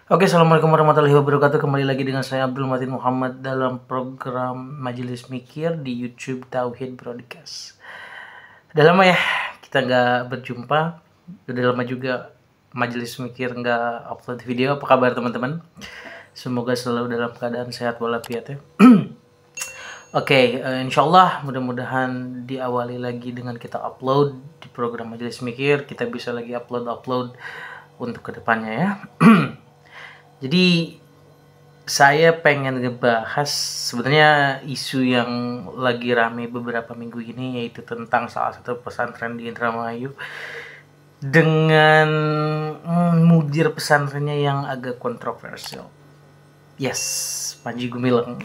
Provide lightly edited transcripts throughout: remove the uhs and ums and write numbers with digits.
Oke, assalamualaikum warahmatullahi wabarakatuh. Kembali lagi dengan saya Abdul Matin Muhammad dalam program Majelis Mikir di YouTube Tauhid Broadcast. Udah lama ya kita nggak berjumpa. Udah lama juga Majelis Mikir nggak upload video. Apa kabar teman-teman? Semoga selalu dalam keadaan sehat walafiat ya. Oke, insyaallah mudah-mudahan diawali lagi dengan kita upload di program Majelis Mikir. Kita bisa lagi upload untuk kedepannya ya. Jadi saya pengen ngebahas sebenarnya isu yang lagi rame beberapa minggu ini, yaitu tentang salah satu pesantren di Indramayu dengan mudir pesantrennya yang agak kontroversial. Yes, Panji Gumilang.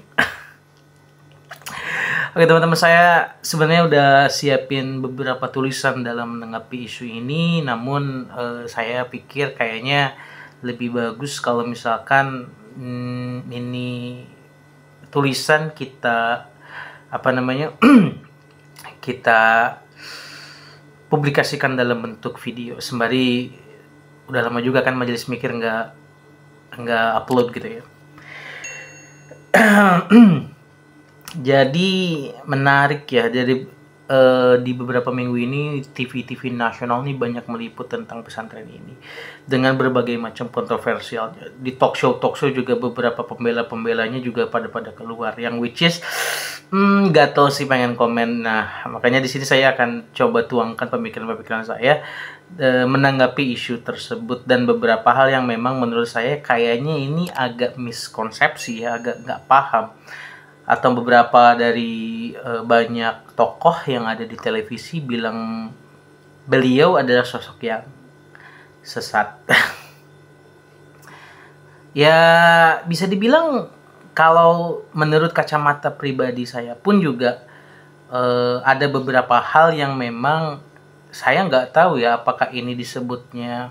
Oke teman-teman, saya sebenarnya udah siapin beberapa tulisan dalam menanggapi isu ini, namun saya pikir kayaknya lebih bagus kalau misalkan ini tulisan kita kita publikasikan dalam bentuk video, sembari udah lama juga kan Majelis Mikir nggak upload gitu ya. Jadi menarik ya, jadi di beberapa minggu ini TV nasional nih banyak meliput tentang pesantren ini dengan berbagai macam kontroversial. Di talk show juga beberapa pembelanya juga pada keluar, yang which is nggak tahu sih, pengen komen. Nah makanya di sini saya akan coba tuangkan pemikiran saya menanggapi isu tersebut, dan beberapa hal yang memang menurut saya kayaknya ini agak miskonsepsi ya, agak nggak paham, atau beberapa dari banyak tokoh yang ada di televisi bilang beliau adalah sosok yang sesat. Ya bisa dibilang, kalau menurut kacamata pribadi saya pun juga ada beberapa hal yang memang saya nggak tahu ya apakah ini disebutnya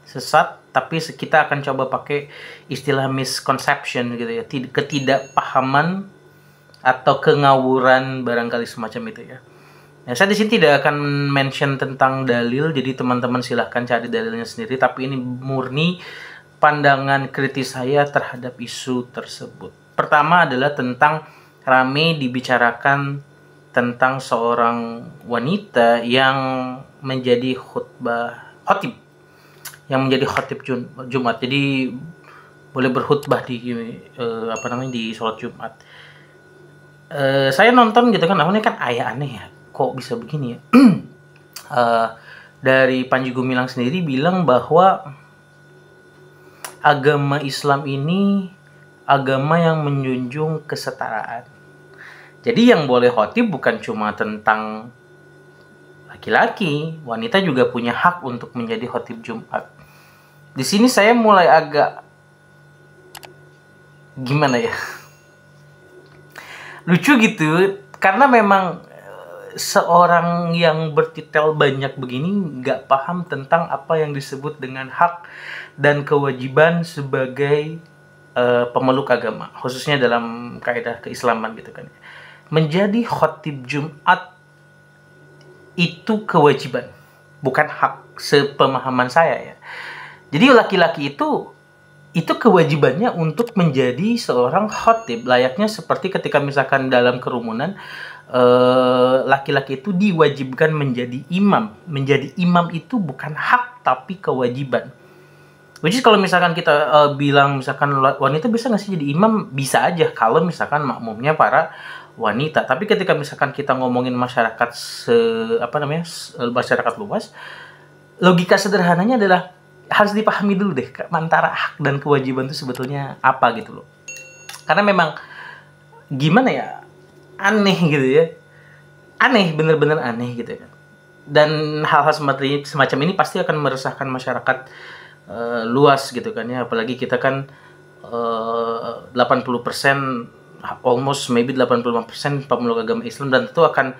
sesat, tapi kita akan coba pakai istilah misconception gitu ya, ketidakpahaman atau kengawuran barangkali semacam itu ya. Nah, saya di sini tidak akan mention tentang dalil, jadi teman-teman silahkan cari dalilnya sendiri, tapi ini murni pandangan kritis saya terhadap isu tersebut. Pertama adalah tentang rame dibicarakan tentang seorang wanita yang menjadi khotib Jumat. Jadi boleh berkhutbah di di sholat Jumat. Saya nonton gitu kan, namanya kan aneh ya, kok bisa begini ya. Dari Panji Gumilang sendiri bilang bahwa agama Islam ini agama yang menjunjung kesetaraan. Jadi yang boleh khotib bukan cuma tentang laki-laki, wanita juga punya hak untuk menjadi khotib Jumat. Di sini saya mulai agak gimana ya, lucu gitu, karena memang seorang yang bertitel banyak begini nggak paham tentang apa yang disebut dengan hak dan kewajiban sebagai pemeluk agama, khususnya dalam kaidah keislaman gitu kan. Menjadi khotib Jumat itu kewajiban, bukan hak, sepemahaman saya ya. Jadi laki-laki itu kewajibannya untuk menjadi seorang khotib, layaknya seperti ketika misalkan dalam kerumunan laki-laki itu diwajibkan menjadi imam. Menjadi imam itu bukan hak tapi kewajiban. Which is kalau misalkan kita bilang misalkan wanita bisa nggak sih jadi imam, bisa aja kalau misalkan makmumnya para wanita. Tapi ketika misalkan kita ngomongin masyarakat masyarakat luas, logika sederhananya adalah harus dipahami dulu deh antara hak dan kewajiban itu sebetulnya apa gitu loh. Karena memang gimana ya, aneh gitu ya, bener-bener aneh gitu kan. Dan hal-hal semacam ini pasti akan meresahkan masyarakat luas gitu kan ya. Apalagi kita kan 80%, almost maybe 85% pemeluk agama Islam, dan tentu akan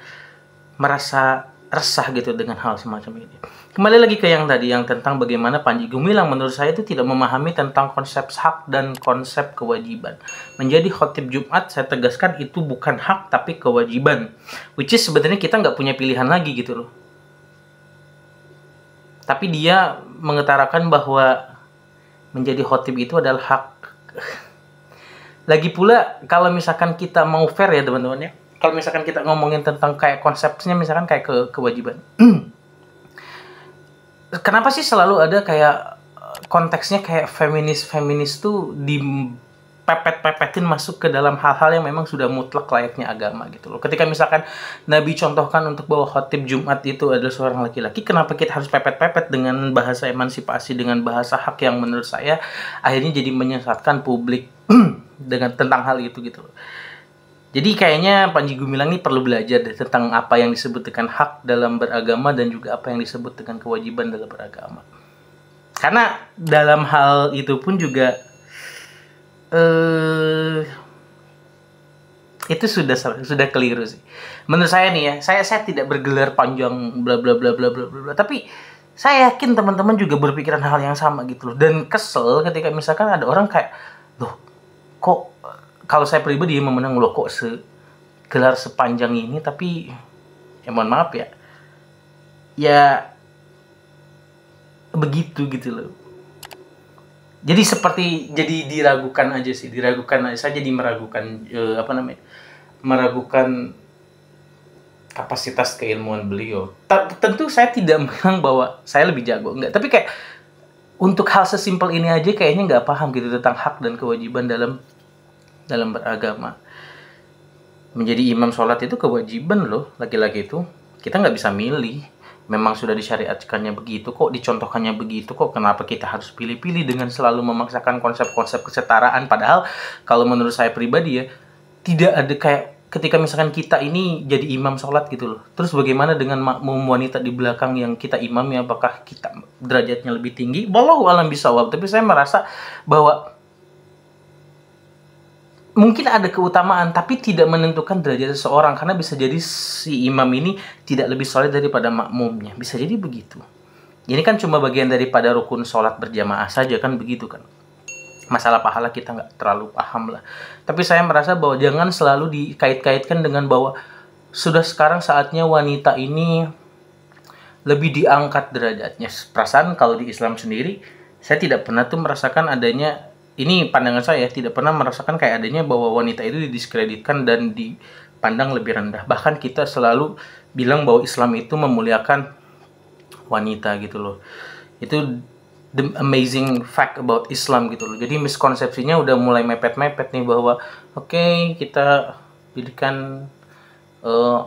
merasa resah gitu dengan hal semacam ini. Kembali lagi ke yang tadi, yang tentang bagaimana Panji Gumilang menurut saya itu tidak memahami tentang konsep hak dan konsep kewajiban. Menjadi khotib Jumat, saya tegaskan, itu bukan hak tapi kewajiban, which is sebenarnya kita nggak punya pilihan lagi gitu loh. Tapi dia mengutarakan bahwa menjadi khotib itu adalah hak. Lagi pula kalau misalkan kita mau fair ya teman-teman ya, kalau misalkan kita ngomongin tentang kayak konsepnya misalkan kayak kewajiban, kenapa sih selalu ada kayak konteksnya kayak feminis tuh dipepet-pepetin masuk ke dalam hal-hal yang memang sudah mutlak layaknya agama gitu loh. Ketika misalkan Nabi contohkan untuk bahwa khotib Jumat itu adalah seorang laki-laki, kenapa kita harus pepet-pepet dengan bahasa emansipasi, dengan bahasa hak yang menurut saya akhirnya jadi menyesatkan publik dengan tentang hal itu gitu loh. Jadi kayaknya Panji Gumilang ini perlu belajar deh tentang apa yang disebut dengan hak dalam beragama dan juga apa yang disebut dengan kewajiban dalam beragama. Karena dalam hal itu pun juga itu sudah keliru sih. Menurut saya nih ya, saya tidak bergelar panjang bla bla bla bla bla bla, tapi saya yakin teman-teman juga berpikiran hal yang sama gitu loh. Dan kesel ketika misalkan ada orang kayak, loh kok, kalau saya pribadi memandang loh kok gelar sepanjang ini, tapi ya mohon maaf ya, ya begitu gitu loh. Jadi seperti diragukan aja sih, saya jadi meragukan meragukan kapasitas keilmuan beliau. Tentu saya tidak bilang bahwa saya lebih jago, enggak, tapi kayak untuk hal sesimpel ini aja kayaknya nggak paham gitu tentang hak dan kewajiban dalam beragama. Menjadi imam sholat itu kewajiban loh, laki-laki itu kita nggak bisa milih. Memang sudah disyariatkannya begitu kok, dicontohkannya begitu kok, kenapa kita harus pilih-pilih dengan selalu memaksakan konsep-konsep kesetaraan. Padahal kalau menurut saya pribadi ya, tidak ada kayak ketika misalkan kita ini jadi imam sholat gitu loh, terus bagaimana dengan makmum wanita di belakang yang kita imam, ya apakah kita derajatnya lebih tinggi? Wallahu a'lam bishawab. Tapi saya merasa bahwa mungkin ada keutamaan, tapi tidak menentukan derajat seseorang, karena bisa jadi si imam ini tidak lebih soleh daripada makmumnya, bisa jadi begitu. Ini kan cuma bagian daripada rukun sholat berjamaah saja kan, begitu kan. Masalah pahala kita nggak terlalu paham lah. Tapi saya merasa bahwa jangan selalu dikait-kaitkan dengan bahwa sudah sekarang saatnya wanita ini lebih diangkat derajatnya. Perasaan kalau di Islam sendiri, saya tidak pernah tuh merasakan adanya, ini pandangan saya, tidak pernah merasakan kayak adanya bahwa wanita itu didiskreditkan dan dipandang lebih rendah. Bahkan kita selalu bilang bahwa Islam itu memuliakan wanita gitu loh. Itu the amazing fact about Islam gitu loh. Jadi miskonsepsinya udah mulai mepet-mepet nih bahwa oke, kita jadikan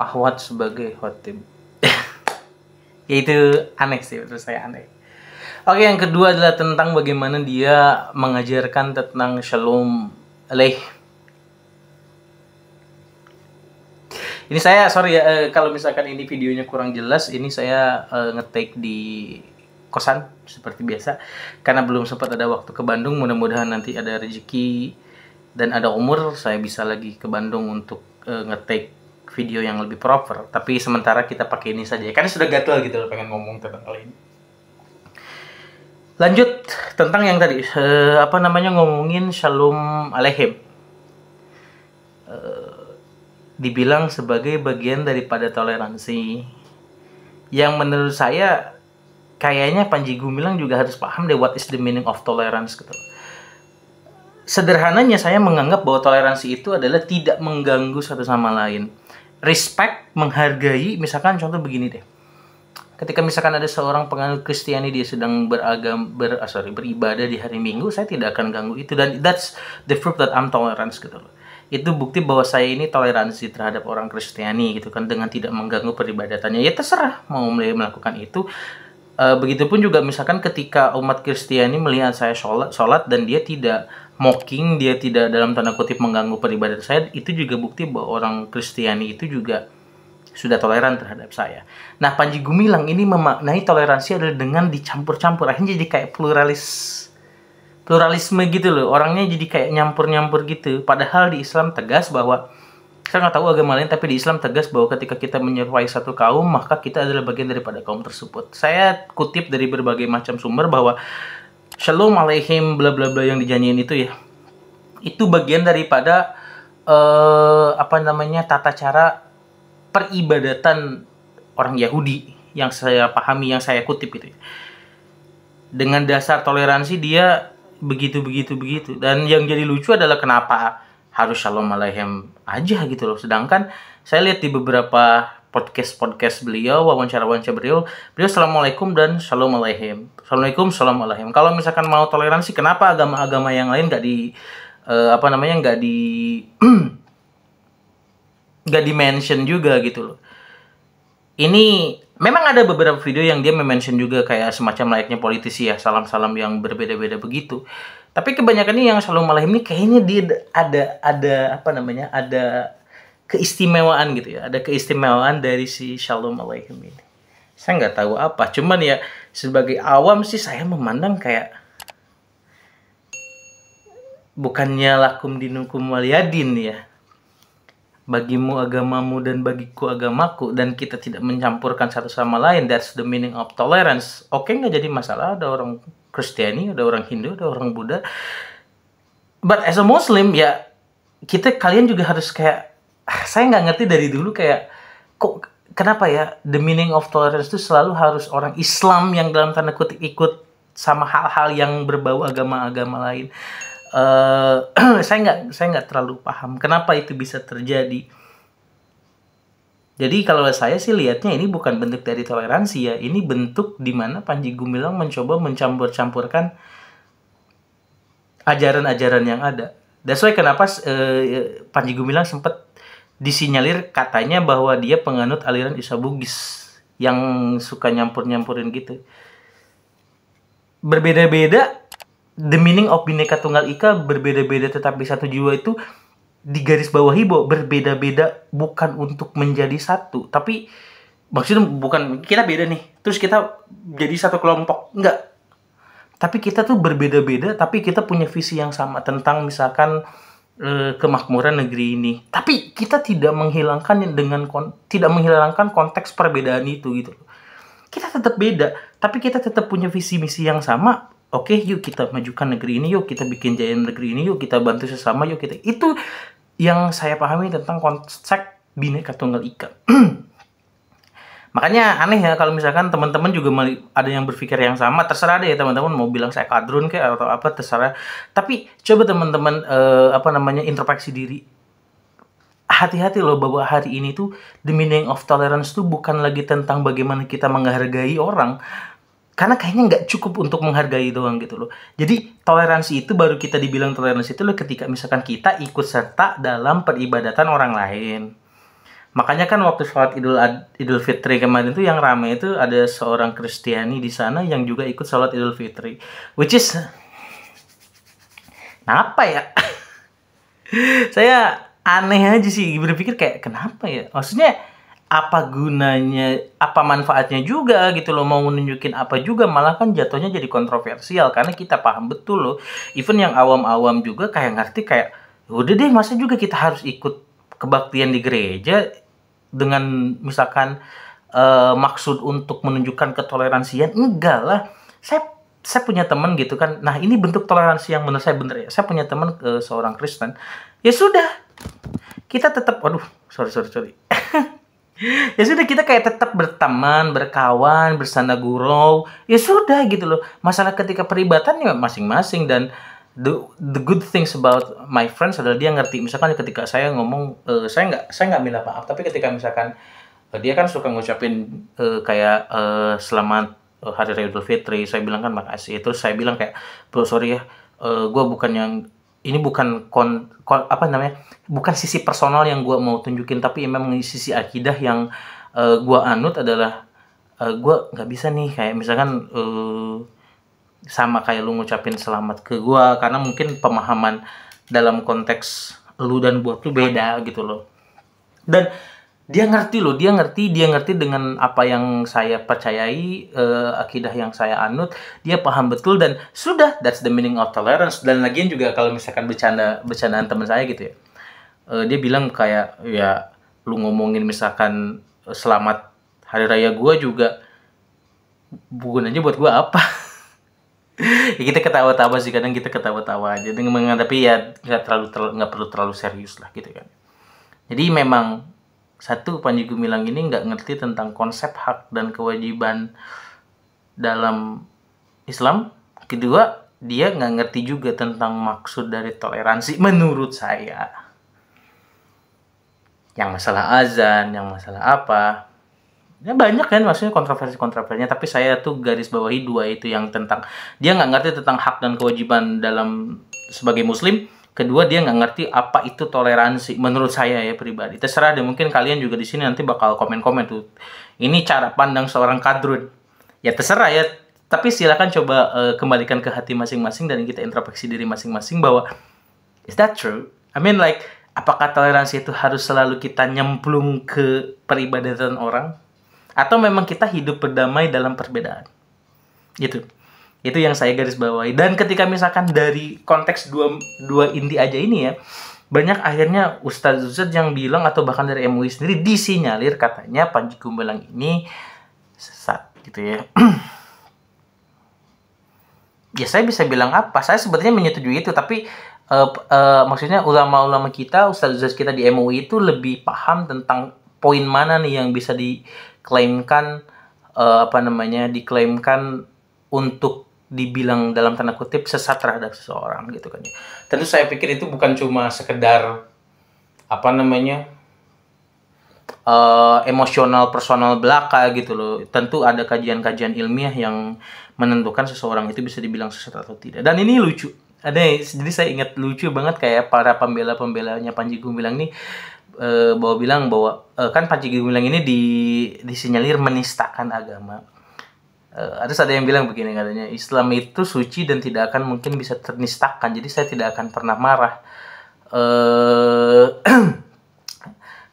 akhwat sebagai khotib. Ya itu aneh sih, menurut saya aneh. Oke, yang kedua adalah tentang bagaimana dia mengajarkan tentang Shalom alaih. Ini saya sorry ya kalau misalkan ini videonya kurang jelas, ini saya nge-take di kosan seperti biasa karena belum sempat ada waktu ke Bandung. Mudah-mudahan nanti ada rezeki dan ada umur saya bisa lagi ke Bandung untuk nge-take video yang lebih proper. Tapi sementara kita pakai ini saja karena sudah gatel gitu loh pengen ngomong tentang hal ini. Lanjut tentang yang tadi ngomongin Shalom alaihim, dibilang sebagai bagian daripada toleransi, yang menurut saya kayaknya Panji Gumilang juga harus paham deh what is the meaning of tolerance gitu. Sederhananya saya menganggap bahwa toleransi itu adalah tidak mengganggu satu sama lain, respect, menghargai. Misalkan contoh begini deh, ketika misalkan ada seorang penganut Kristiani, dia sedang beribadah di hari Minggu, saya tidak akan ganggu itu, dan that's the proof that I'm tolerance gitu loh. Itu bukti bahwa saya ini toleransi terhadap orang Kristiani gitu kan, dengan tidak mengganggu peribadatannya. Ya terserah mau melakukan itu. Begitupun juga misalkan ketika umat Kristiani melihat saya sholat dan dia tidak mocking, dia tidak dalam tanda kutip mengganggu peribadatan saya, itu juga bukti bahwa orang Kristiani itu juga sudah toleran terhadap saya. Nah, Panji Gumilang ini memaknai toleransi adalah dengan dicampur-campur, akhirnya jadi kayak pluralisme gitu loh. Orangnya jadi kayak nyampur-nyampur gitu. Padahal di Islam tegas bahwa, saya nggak tahu agama lain, tapi di Islam tegas bahwa ketika kita menyerupai satu kaum, maka kita adalah bagian daripada kaum tersebut. Saya kutip dari berbagai macam sumber bahwa Shalom alaihim bla bla bla yang dijanjiin itu ya, itu bagian daripada tata cara peribadatan orang Yahudi yang saya pahami, yang saya kutip itu. Dengan dasar toleransi dia begitu. Dan yang jadi lucu adalah kenapa harus Shalom Aleichem aja gitu loh. Sedangkan saya lihat di beberapa podcast beliau, wawancara beliau Assalamualaikum dan Shalom Aleichem. Assalamualaikum, Shalom Aleichem. Kalau misalkan mau toleransi, kenapa agama-agama yang lain nggak di nggak di mention juga gitu loh. Ini memang ada beberapa video yang dia mention juga kayak semacam layaknya politisi ya, salam-salam yang berbeda-beda begitu. Tapi kebanyakan ini yang Shalom Aleichem ini kayaknya dia ada keistimewaan gitu ya, ada keistimewaan dari si Shalom Aleichem ini. Saya nggak tahu apa, cuman ya sebagai awam sih saya memandang kayak bukannya lakum dinukum waliyadin ya. Bagimu agamamu dan bagiku agamaku, dan kita tidak mencampurkan satu sama lain. That's the meaning of tolerance. Oke, nggak jadi masalah ada orang Kristiani, ada orang Hindu, ada orang Buddha. But as a Muslim ya kalian juga harus kayak, saya nggak ngerti dari dulu kayak kok kenapa ya the meaning of tolerance itu selalu harus orang Islam yang dalam tanda kutip ikut sama hal-hal yang berbau agama-agama lain. Saya nggak terlalu paham kenapa itu bisa terjadi. Jadi kalau saya sih lihatnya ini bukan bentuk dari toleransi ya, ini bentuk di mana Panji Gumilang mencoba mencampur-campurkan ajaran-ajaran yang ada. That's why kenapa Panji Gumilang sempat disinyalir katanya bahwa dia penganut aliran Islam Bugis yang suka nyampur-nyampurin gitu. Berbeda-beda. The meaning of Bhinneka Tunggal Ika, berbeda-beda tetapi satu jiwa, itu di garis bawahi bahwa berbeda-beda bukan untuk menjadi satu, tapi maksudnya bukan kita beda nih terus kita jadi satu kelompok, enggak, tapi kita tuh berbeda-beda tapi kita punya visi yang sama tentang misalkan kemakmuran negeri ini, tapi kita tidak menghilangkan konteks perbedaan itu gitu. Kita tetap beda tapi kita tetap punya visi misi yang sama. Oke, yuk kita majukan negeri ini, yuk kita bikin jaya negeri ini, yuk kita bantu sesama, yuk kita. Itu yang saya pahami tentang konsep Bhinneka Tunggal Ika. Makanya aneh ya kalau misalkan teman-teman juga ada yang berpikir yang sama. Terserah deh ya teman-teman, mau bilang saya kadrun kayak atau apa, terserah. Tapi coba teman-teman introspeksi diri. Hati-hati loh bahwa hari ini tuh the meaning of tolerance tuh bukan lagi tentang bagaimana kita menghargai orang. Karena kayaknya nggak cukup untuk menghargai doang gitu loh. Jadi toleransi itu baru kita dibilang toleransi itu loh ketika misalkan kita ikut serta dalam peribadatan orang lain. Makanya kan waktu sholat Idul Fitri kemarin tuh yang ramai itu ada seorang Kristiani di sana yang juga ikut sholat Idul Fitri. Which is, kenapa ya? Saya aneh aja sih berpikir kayak kenapa ya? Maksudnya apa gunanya, apa manfaatnya juga gitu loh, mau menunjukin apa juga, malah kan jatuhnya jadi kontroversial karena kita paham betul loh, even yang awam-awam juga kayak ngerti kayak udah deh masa juga kita harus ikut kebaktian di gereja dengan misalkan maksud untuk menunjukkan ketoleransian. Enggak lah, saya punya teman gitu kan, nah ini bentuk toleransi yang menurut saya bener ya. Saya punya teman seorang Kristen, ya sudah kita tetap, sorry ya sudah kita kayak tetap berteman, berkawan, bersanda gurau, ya sudah gitu loh. Masalah ketika peribatan ya masing-masing. Dan the good things about my friends adalah dia ngerti. Misalkan ketika saya ngomong, saya nggak minta maaf, tapi ketika misalkan dia kan suka ngucapin kayak selamat Hari Raya Idul Fitri, saya bilang kan makasih. Terus saya bilang kayak, bro sorry ya, gue bukan yang ini bukan bukan sisi personal yang gue mau tunjukin, tapi memang sisi akidah yang gue anut adalah gue nggak bisa nih kayak misalkan sama kayak lu ngucapin selamat ke gue, karena mungkin pemahaman dalam konteks lu dan buat lu beda gitu loh. Dan dia ngerti dengan apa yang saya percayai, akidah yang saya anut, dia paham betul dan sudah, that's the meaning of tolerance. Dan lagian juga kalau misalkan bercandaan teman saya gitu ya, dia bilang kayak ya lu ngomongin misalkan selamat hari raya gue juga gunanya buat gue apa? Ya kita ketawa-tawa sih, kadang kita ketawa-tawa aja dengan, tapi ya nggak perlu terlalu serius lah gitu kan. Jadi memang satu, Panji Gumilang ini nggak ngerti tentang konsep hak dan kewajiban dalam Islam. Kedua, dia nggak ngerti juga tentang maksud dari toleransi menurut saya. Yang masalah azan, yang masalah apa, ya banyak kan maksudnya kontroversi-kontroversinya, tapi saya tuh garis bawahi dua itu, yang tentang dia nggak ngerti tentang hak dan kewajiban dalam sebagai muslim. Kedua, dia nggak ngerti apa itu toleransi menurut saya ya pribadi. Terserah deh, mungkin kalian juga di sini nanti bakal komen-komen tuh. Ini cara pandang seorang kadrun. Ya terserah ya, tapi silakan coba kembalikan ke hati masing-masing dan kita introspeksi diri masing-masing bahwa is that true? I mean like, apakah toleransi itu harus selalu kita nyemplung ke peribadatan orang? Atau memang kita hidup berdamai dalam perbedaan? Gitu. Itu yang saya garis bawahi. Dan ketika misalkan dari konteks dua inti aja ini ya, banyak akhirnya Ustadz yang bilang, atau bahkan dari MUI sendiri disinyalir katanya Panji Gumilang ini sesat gitu ya. Ya saya bisa bilang apa? Saya sebetulnya menyetujui itu, tapi maksudnya ulama-ulama kita, ustaz-ustaz kita di MUI itu lebih paham tentang poin mana nih yang bisa diklaimkan diklaimkan untuk dibilang dalam tanda kutip sesat terhadap seseorang gitu kan ya. Tentu saya pikir itu bukan cuma sekedar emosional personal belaka gitu loh. Tentu ada kajian-kajian ilmiah yang menentukan seseorang itu bisa dibilang sesat atau tidak. Dan ini lucu. Jadi saya ingat lucu banget kayak para pembela-pembelanya Panji Gumilang nih bilang bahwa kan Panji Gumilang ini disinyalir menistakan agama. Ada yang bilang begini katanya, Islam itu suci dan tidak akan mungkin bisa ternistakan. Jadi saya tidak akan pernah marah.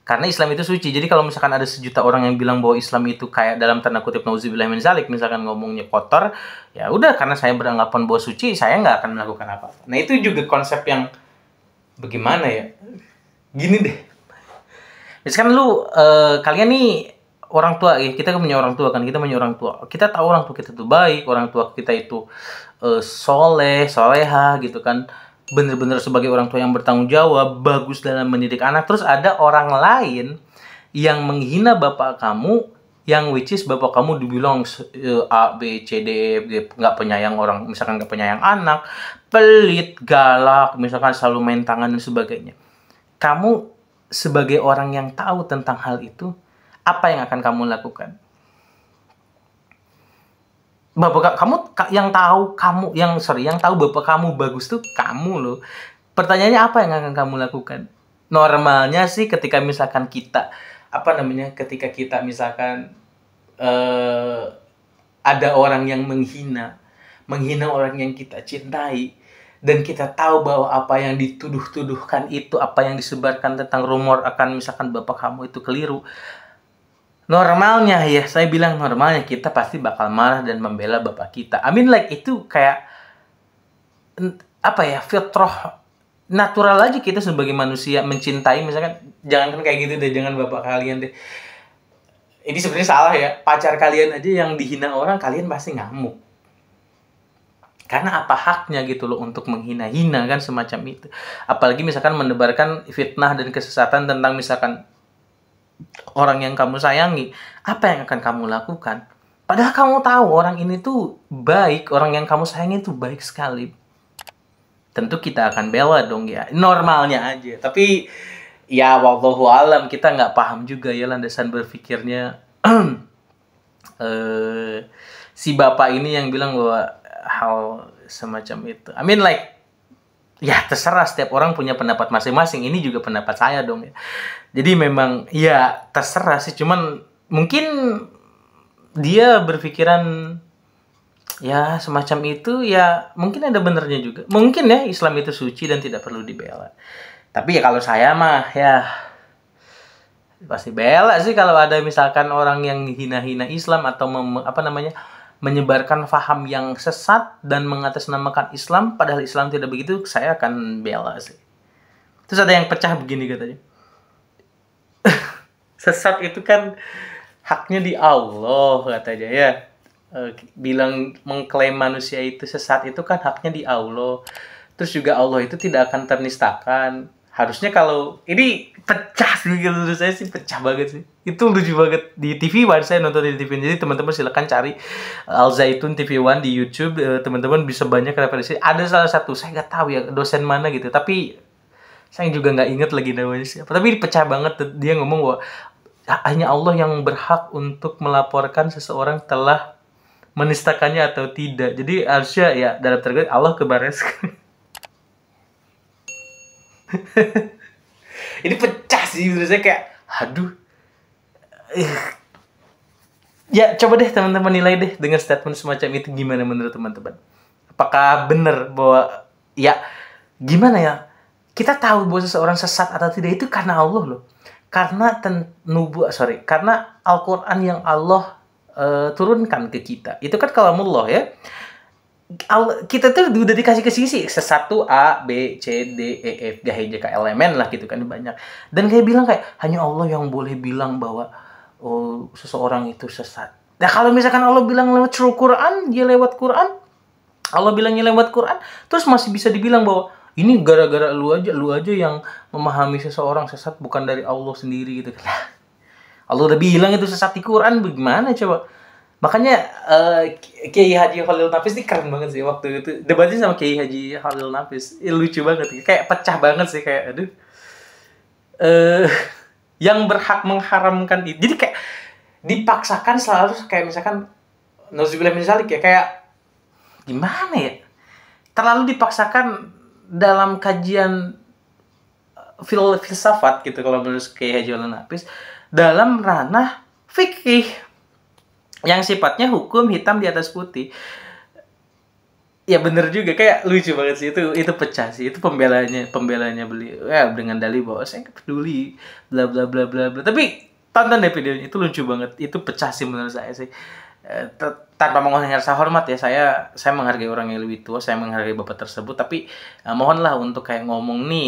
Karena Islam itu suci. Jadi kalau misalkan ada 1 juta orang yang bilang bahwa Islam itu kayak dalam tanda kutip nauzubillah min zalik, misalkan ngomongnya kotor, ya udah, karena saya beranggapan bahwa suci, saya nggak akan melakukan apa-apa. Nah itu juga konsep yang bagaimana ya? Gini deh. Misalkan kalian nih orang tua ya, kita kan punya orang tua kan, kita punya orang tua. Kita tahu orang tua kita itu baik, orang tua kita itu soleha gitu kan. Bener-bener sebagai orang tua yang bertanggung jawab, bagus dalam mendidik anak. Terus ada orang lain yang menghina bapak kamu, yang which is bapak kamu dibilang A, B, C, D, F, nggak penyayang orang, misalkan nggak penyayang anak, pelit, galak, misalkan selalu main tangan dan sebagainya. Kamu sebagai orang yang tahu tentang hal itu, apa yang akan kamu lakukan? Bapak kamu yang tahu bapak kamu bagus tuh kamu loh. Pertanyaannya apa yang akan kamu lakukan? Normalnya sih ketika misalkan kita ketika kita misalkan ada orang yang menghina orang yang kita cintai, dan kita tahu bahwa apa yang dituduh-tuduhkan itu, apa yang disebarkan tentang rumor akan misalkan bapak kamu itu keliru. Normalnya ya, saya bilang normalnya kita pasti bakal marah dan membela bapak kita. I mean like, itu kayak fitrah natural aja kita sebagai manusia mencintai. Misalkan jangan kan kayak gitu deh, jangan bapak kalian deh. Ini sebenarnya salah ya, pacar kalian aja yang dihina orang, kalian pasti ngamuk. Karena apa haknya gitu loh untuk menghina-hina kan, semacam itu. Apalagi misalkan menebarkan fitnah dan kesesatan tentang misalkan orang yang kamu sayangi, apa yang akan kamu lakukan? Padahal kamu tahu orang ini tuh baik, orang yang kamu sayangi tuh baik sekali. Tentu kita akan bela dong ya, normalnya aja. Tapi ya wallahu alam, kita nggak paham juga ya landasan berpikirnya si bapak ini yang bilang bahwa hal semacam itu. I mean like, ya terserah, setiap orang punya pendapat masing-masing. Ini juga pendapat saya dong ya. Jadi memang ya terserah sih, cuman mungkin dia berpikiran ya semacam itu, ya mungkin ada benernya juga. Mungkin ya Islam itu suci dan tidak perlu dibela. Tapi ya kalau saya mah ya pasti bela sih kalau ada misalkan orang yang hina-hina Islam atau menyebarkan faham yang sesat dan mengatasnamakan Islam padahal Islam tidak begitu, saya akan bela sih. Terus ada yang pecah begini katanya, sesat itu kan haknya di Allah katanya ya. Bilang mengklaim manusia itu sesat itu kan haknya di Allah. Terus juga Allah itu tidak akan ternistakan. Harusnya kalau ini pecah sih, menurut saya sih pecah banget sih. Itu lucu banget di TV One, saya nonton di TV. Jadi teman-teman silakan cari Al Zaitun TV One di YouTube. Teman-teman bisa banyak referensi. Ada salah satu, saya nggak tahu ya dosen mana gitu, tapi saya juga nggak inget lagi namanya siapa. Tapi pecah banget, dia ngomong bahwa hanya Allah yang berhak untuk melaporkan seseorang telah menistakannya atau tidak. Jadi harusnya ya dalam terkait Allah ke Bares. Ini pecah sih menurut saya, kayak aduh. Ya coba deh teman-teman nilai deh dengan statement semacam itu, gimana menurut teman-teman? Apakah benar bahwa ya gimana ya, kita tahu bahwa seseorang sesat atau tidak itu karena Allah loh, karena karena Al-Quran yang Allah turunkan ke kita. Itu kan kalamullah ya. Kita tuh udah dikasih ke sisi sesatu A B C D E F G H I J K L M N lah gitu kan, banyak. Dan kayak bilang kayak hanya Allah yang boleh bilang bahwa oh seseorang itu sesat. Nah kalau misalkan Allah bilang lewat Quran, dia lewat Quran, Allah bilangnya lewat Quran, terus masih bisa dibilang bahwa ini gara-gara lu aja yang memahami seseorang sesat, bukan dari Allah sendiri gitu kan. Allah udah bilang itu sesat di Quran, bagaimana coba? Makanya Kiai Haji Khalil Nafis ini keren banget sih waktu itu debatnya sama Kiai Haji Khalil Nafis. Lucu banget, kayak pecah banget sih, kayak aduh. Yang berhak mengharamkan itu. Jadi kayak dipaksakan selalu, kayak misalkan nauzubillah min dzalik ya, kayak gimana ya? Terlalu dipaksakan dalam kajian filsafat gitu kalau menurut Kiai Haji Khalil Nafis, dalam ranah fikih yang sifatnya hukum hitam di atas putih. Ya bener juga, kayak lucu banget sih, itu pecah sih, itu pembelanya beliau ya dengan dalih bahwa saya nggak peduli bla bla bla bla bla. Tapi tonton deh videonya, itu lucu banget, itu pecah sih menurut saya sih. Tanpa mengurangi rasa hormat ya, saya menghargai orang yang lebih tua, saya menghargai bapak tersebut, tapi mohonlah untuk kayak ngomong nih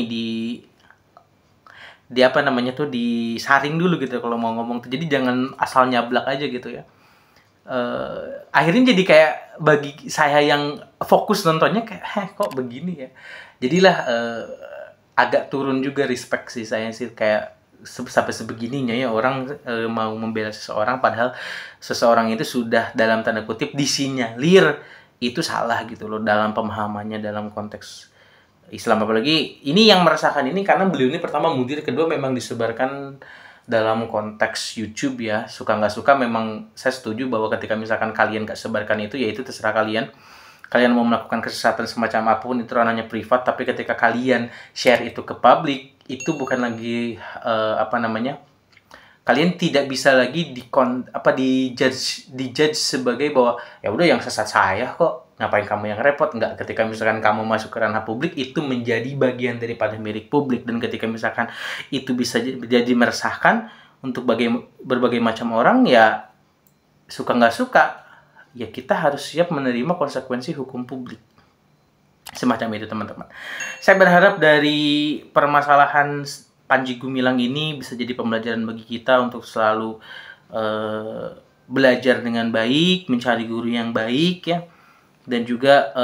di apa namanya tuh, disaring dulu gitu kalau mau ngomong tuh. Jadi jangan asal nyablak aja gitu ya. Akhirnya jadi kayak bagi saya yang fokus nontonnya kayak kok begini ya, jadilah agak turun juga respect sih saya sih, kayak sampai sebegininya ya orang mau membela seseorang padahal seseorang itu sudah dalam tanda kutip disinyalir itu salah gitu loh dalam pemahamannya dalam konteks Islam. Apalagi ini yang merasakan ini karena beliau ini pertama mudir, kedua memang disebarkan dalam konteks YouTube ya. Suka nggak suka memang saya setuju bahwa ketika misalkan kalian nggak sebarkan itu, ya itu terserah kalian. Kalian mau melakukan kesesatan semacam apapun itu ranahnya privat, tapi ketika kalian share itu ke publik, itu bukan lagi kalian tidak bisa lagi dijudge sebagai bahwa ya udah yang sesat saya kok, ngapain kamu yang repot. Enggak, ketika misalkan kamu masuk ke ranah publik, itu menjadi bagian daripada milik publik, dan ketika misalkan itu bisa jadi meresahkan untuk berbagai macam orang, ya suka nggak suka ya kita harus siap menerima konsekuensi hukum publik semacam itu teman-teman. Saya berharap dari permasalahan Panji Gumilang ini bisa jadi pembelajaran bagi kita untuk selalu belajar dengan baik, mencari guru yang baik ya. Dan juga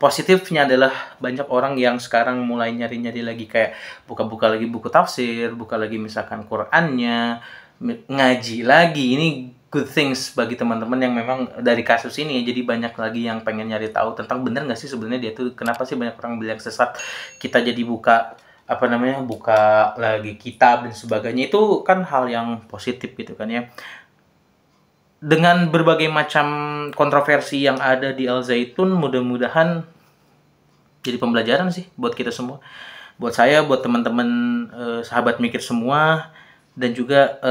positifnya adalah banyak orang yang sekarang mulai nyari-nyari lagi, kayak buka-buka lagi buku tafsir, buka lagi misalkan Qurannya, ngaji lagi. Ini good things bagi teman-teman yang memang dari kasus ini ya, jadi banyak lagi yang pengen nyari tahu tentang bener nggak sih sebenarnya dia tuh, kenapa sih banyak orang bilang sesat. Kita jadi buka lagi kitab dan sebagainya, itu kan hal yang positif gitu kan ya. Dengan berbagai macam kontroversi yang ada di Al Zaitun, mudah-mudahan jadi pembelajaran sih buat kita semua, buat saya, buat teman-teman sahabat mikir semua. Dan juga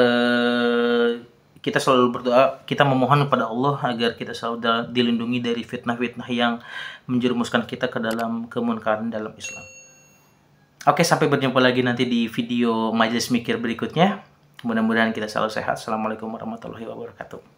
kita selalu berdoa, kita memohon kepada Allah agar kita selalu dilindungi dari fitnah-fitnah yang menjerumuskan kita ke dalam kemunkaran dalam Islam. Oke, sampai berjumpa lagi nanti di video Majelis Mikir berikutnya. Mudah-mudahan kita selalu sehat. Assalamualaikum warahmatullahi wabarakatuh.